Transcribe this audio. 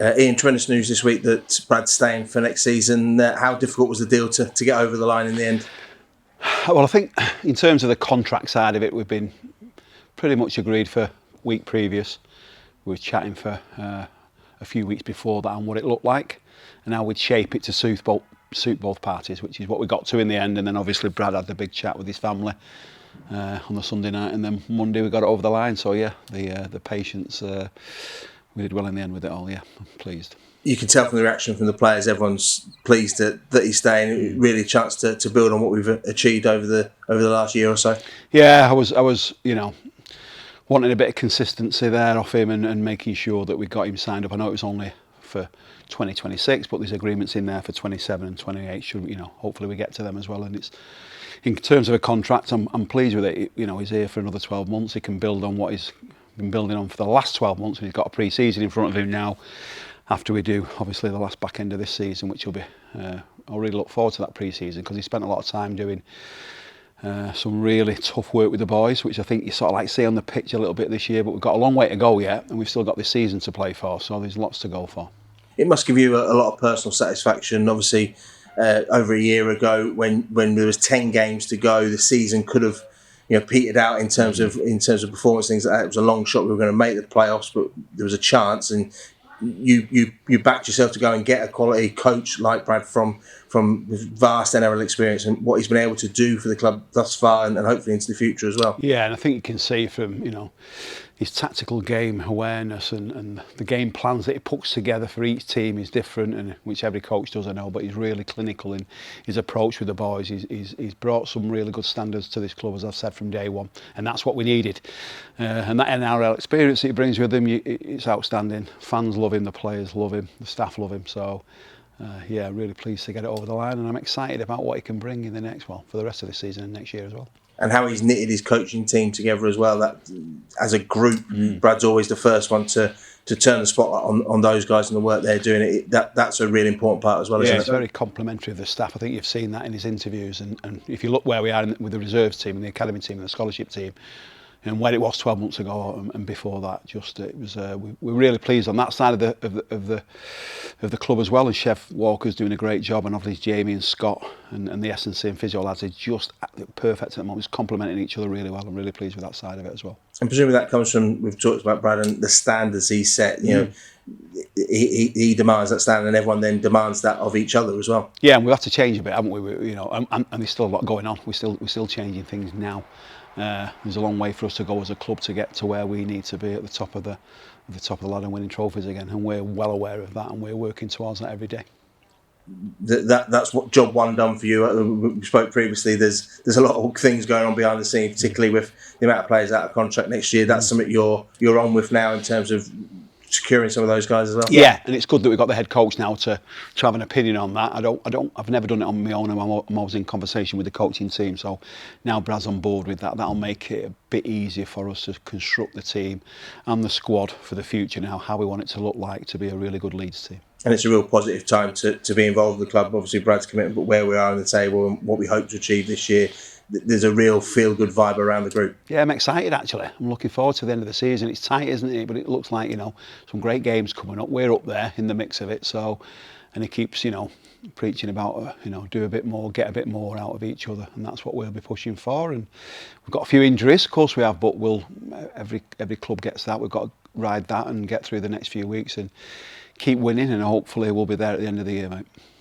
Ian, tremendous news this week that Brad's staying for next season. How difficult was the deal to get over the line in the end? Well, I think in terms of the contract side of it, we've been pretty much agreed for a week previous. We were chatting for a few weeks before that on what it looked like, and how we'd shape it to suit both parties, which is what we got to in the end. And then obviously Brad had the big chat with his family on the Sunday night, and then Monday we got it over the line. So yeah, the patience, we did well in the end with it all. Yeah, I'm pleased. You can tell from the reaction from the players, everyone's pleased that he's staying. Really a chance to build on what we've achieved over the last year or so. Yeah, I was wanting a bit of consistency there off him, and making sure that we got him signed up. I know it was only for 2026, but there's agreements in there for 27 and 28. Should hopefully we get to them as well. And it's in terms of a contract, I'm pleased with it. He's here for another 12 months. He can build on what he's been building on for the last 12 months, and he's got a pre-season in front of him now. After we do, obviously, the last back end of this season, which will be, I really look forward to that pre-season, because he spent a lot of time doing some really tough work with the boys, which I think you sort of like see on the pitch a little bit this year. But we've got a long way to go yet, and we've still got this season to play for, so there's lots to go for. It must give you a lot of personal satisfaction. Obviously, over a year ago, when there was 10 games to go, the season could have petered out in terms of performance, things like that. It was a long shot. We were going to make the playoffs, but there was a chance, and you backed yourself to go and get a quality coach like Brad from vast NRL experience, and what he's been able to do for the club thus far, and hopefully into the future as well. Yeah, and I think you can see from his tactical game awareness and the game plans that he puts together for each team is different, and which every coach does, I know, but he's really clinical in his approach with the boys. He's brought some really good standards to this club, as I've said from day one, and that's what we needed. And that NRL experience that he brings with him, it's outstanding. Fans love him, the players love him, the staff love him. So yeah, really pleased to get it over the line, and I'm excited about what he can bring in for the rest of the season and next year as well. And how he's knitted his coaching team together as well. That as a group, Brad's always the first one to turn the spotlight on those guys and the work they're doing. That's a really important part as well, isn't it? Yeah, it's very complimentary of the staff. I think you've seen that in his interviews, and if you look where we are with the reserves team and the academy team and the scholarship team, and where it was 12 months ago and before that, we're really pleased on that side of the club as well. And Chef Walker's doing a great job, and obviously Jamie and Scott and the S&C and physio lads are just perfect at the moment. It's complementing each other really well. I'm really pleased with that side of it as well. And presumably that comes from, we've talked about Brad and the standards he set. He demands that standard, and everyone then demands that of each other as well. Yeah, and we've had to change a bit, haven't we? And there's still a lot going on. We're still changing things now. There's a long way for us to go as a club to get to where we need to be at the top of the ladder, winning trophies again, and we're well aware of that, and we're working towards that every day. That's what job one done for you. We spoke previously. There's a lot of things going on behind the scenes, particularly with the amount of players out of contract next year. That's something you're on with now in terms of securing some of those guys as well. Yeah, and it's good that we've got the head coach now to have an opinion on that. I've never done it on my own. I'm always in conversation with the coaching team. So now Brad's on board with that. That'll make it a bit easier for us to construct the team and the squad for the future now, how we want it to look like to be a really good Leeds team. And it's a real positive time to be involved with the club. Obviously, Brad's commitment, but where we are on the table and what we hope to achieve this year, there's a real feel-good vibe around the group. Yeah, I'm excited actually. I'm looking forward to the end of the season. It's tight, isn't it? But it looks like, some great games coming up. We're up there in the mix of it. So, and he keeps, preaching about, do a bit more, get a bit more out of each other, and that's what we'll be pushing for. And we've got a few injuries, of course we have, but every club gets that. We've got to ride that and get through the next few weeks and keep winning, and hopefully we'll be there at the end of the year, mate.